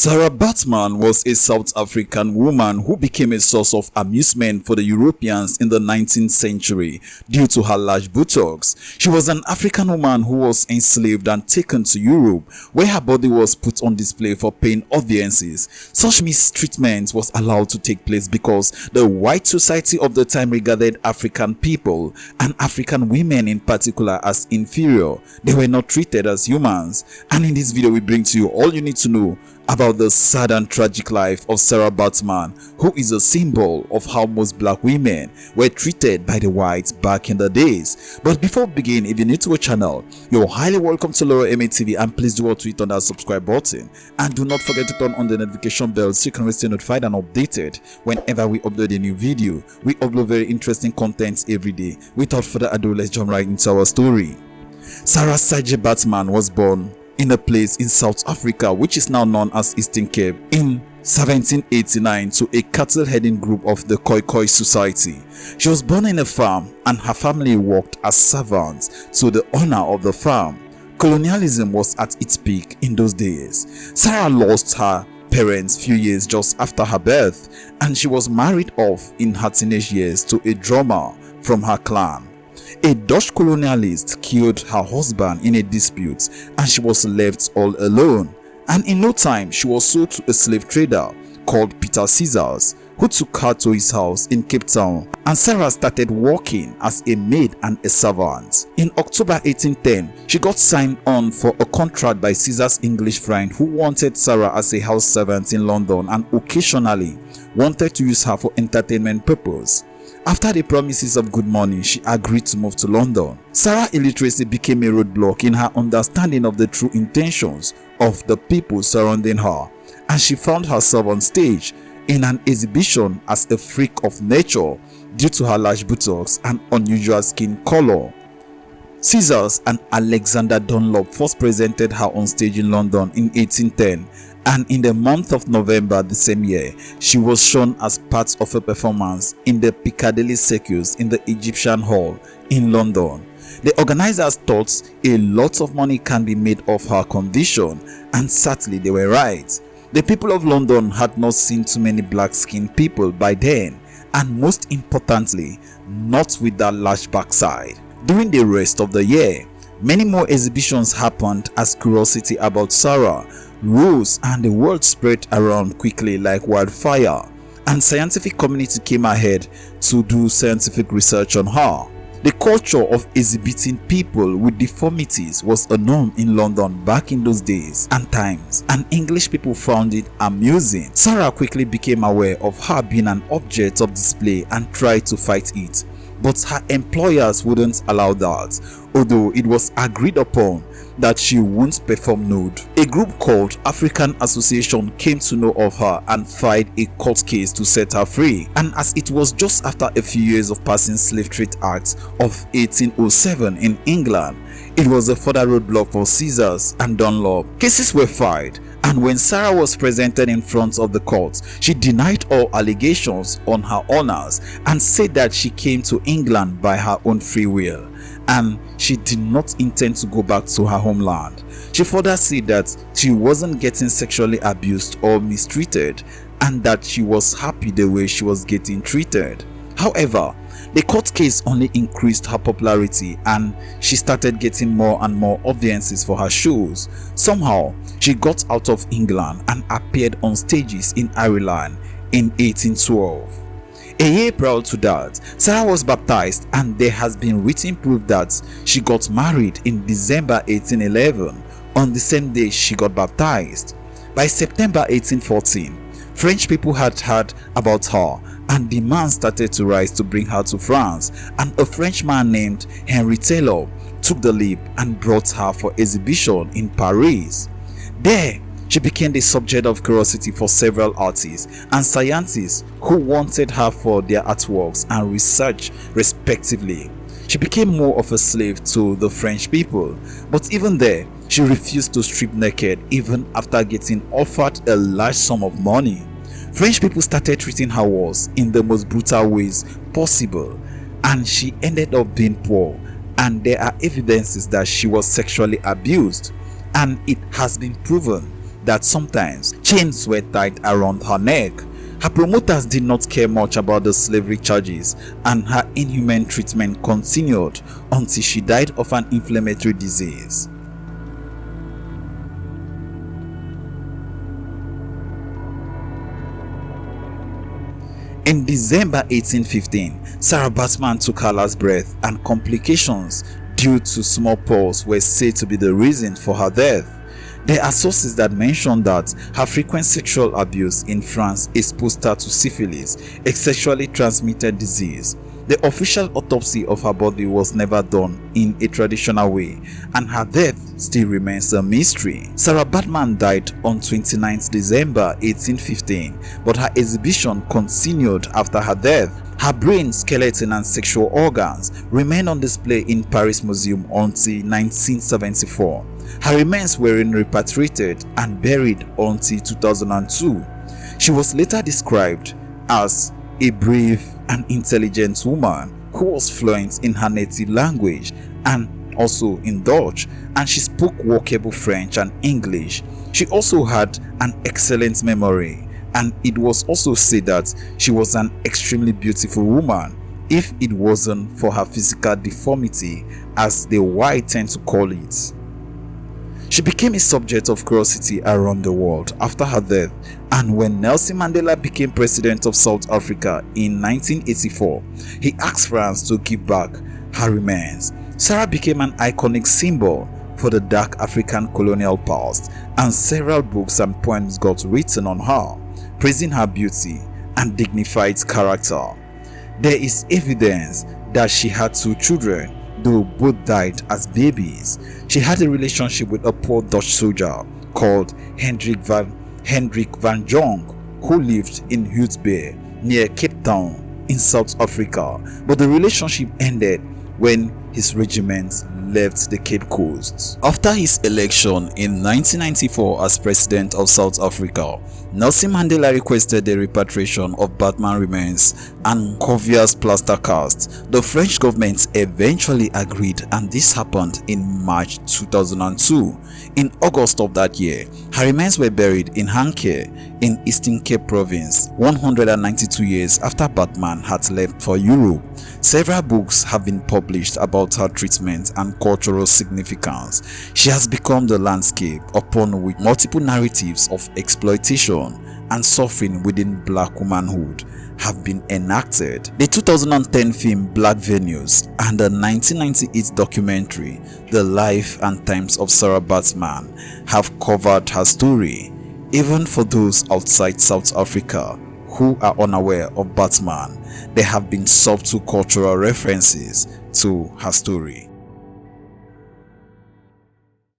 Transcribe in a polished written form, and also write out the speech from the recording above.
Sarah Baartman was a South African woman who became a source of amusement for the Europeans in the 19th century due to her large buttocks. She was an African woman who was enslaved and taken to Europe, where her body was put on display for paying audiences. Such mistreatment was allowed to take place because the white society of the time regarded African people, and African women in particular, as inferior. They were not treated as humans. And in this video, we bring to you all you need to know about the sad and tragic life of Sarah Baartman, who is a symbol of how most black women were treated by the whites back in the days. But before we begin, if you're new to our channel, you're highly welcome to Laura MATV, and please do well to hit on that subscribe button, and do not forget to turn on the notification bell so you can stay notified and updated whenever we upload a new video. We upload very interesting content every day. Without further ado, let's jump right into our story. Sarah Baartman was born in a place in South Africa which is now known as Eastern Cape in 1789 to a cattle herding group of the Khoi society. She was born in a farm and her family worked as servants to the owner of the farm. Colonialism was at its peak in those days. Sarah lost her parents few years just after her birth, and she was married off in her teenage years to a drummer from her clan. A Dutch colonialist killed her husband in a dispute, and she was left all alone. And in no time, she was sold to a slave trader called Peter Caesars, who took her to his house in Cape Town, and Sarah started working as a maid and a servant. In October 1810, she got signed on for a contract by Caesar's English friend, who wanted Sarah as a house servant in London and occasionally wanted to use her for entertainment purpose. After the promises of good money, she agreed to move to London. Sarah's illiteracy became a roadblock in her understanding of the true intentions of the people surrounding her, and she found herself on stage in an exhibition as a freak of nature due to her large buttocks and unusual skin color. Caesars and Alexander Dunlop first presented her on stage in London in 1810, and in the month of November the same year, she was shown as part of a performance in the Piccadilly Circus in the Egyptian Hall in London. The organizers thought a lot of money can be made of her condition, and sadly they were right. The people of London had not seen too many black-skinned people by then, and most importantly, not with that large backside. During the rest of the year, many more exhibitions happened as curiosity about Sarah rose, and the word spread around quickly like wildfire, and scientific community came ahead to do scientific research on her. The culture of exhibiting people with deformities was a norm in London back in those days and times, and English people found it amusing. Sarah quickly became aware of her being an object of display and tried to fight it, but her employers wouldn't allow that, although it was agreed upon that she wouldn't perform nude. A group called African Association came to know of her and filed a court case to set her free, and as it was just after a few years of passing Slave Trade Act of 1807 in England, it was a further roadblock for Caesars and Dunlop. Cases were filed, and when Sarah was presented in front of the court, she denied all allegations on her honors and said that she came to England by her own free will, and she did not intend to go back to her homeland. She further said that she wasn't getting sexually abused or mistreated, and that she was happy the way she was getting treated. However, the court case only increased her popularity, and she started getting more and more audiences for her shows. Somehow, she got out of England and appeared on stages in Ireland in 1812. A year prior to that, Sarah was baptized, and there has been written proof that she got married in December 1811, on the same day she got baptized. By September 1814, French people had heard about her, and demand started to rise to bring her to France, and a Frenchman named Henry Taylor took the leap and brought her for exhibition in Paris. There, she became the subject of curiosity for several artists and scientists who wanted her for their artworks and research respectively. She became more of a slave to the French people, but even there, she refused to strip naked even after getting offered a large sum of money. French people started treating her worse in the most brutal ways possible, and she ended up being poor, and there are evidences that she was sexually abused, and it has been proven that sometimes chains were tied around her neck. Her promoters did not care much about the slavery charges, and her inhumane treatment continued until she died of an inflammatory disease. In December 1815, Sarah Baartman took her last breath, and complications due to smallpox were said to be the reason for her death. There are sources that mention that her frequent sexual abuse in France exposed her to syphilis, a sexually transmitted disease. The official autopsy of her body was never done in a traditional way, and her death still remains a mystery. Sarah Baartman died on 29 December 1815, but her exhibition continued after her death. Her brain, skeleton and sexual organs remained on display in Paris Museum until 1974. Her remains were repatriated and buried until 2002. She was later described as a brave and intelligent woman who was fluent in her native language and also in Dutch, and she spoke workable French and English. She also had an excellent memory, and it was also said that she was an extremely beautiful woman, if it wasn't for her physical deformity, as the white tend to call it. She became a subject of curiosity around the world after her death, and when Nelson Mandela became president of South Africa in 1984, he asked France to give back her remains. Sarah became an iconic symbol for the dark African colonial past, and several books and poems got written on her, praising her beauty and dignified character. There is evidence that she had 2 children, though both died as babies. She had a relationship with a poor Dutch soldier called Hendrik van Jonk, who lived in Houtbay near Cape Town in South Africa, but the relationship ended when his regiment left the Cape Coast. After his election in 1994 as president of South Africa, Nelson Mandela requested the repatriation of Baartman remains and Covier's plaster cast. The French government eventually agreed, and this happened in March 2002. In August of that year, her remains were buried in Hanke in Eastern Cape Province, 192 years after Baartman had left for Europe. Several books have been published about her treatment and cultural significance. She has become the landscape upon which multiple narratives of exploitation and suffering within black womanhood have been enacted. The 2010 film Black Venus and the 1998 documentary The Life and Times of Sarah Baartman have covered her story. Even for those outside South Africa who are unaware of Baartman, there have been subtle cultural references to her story.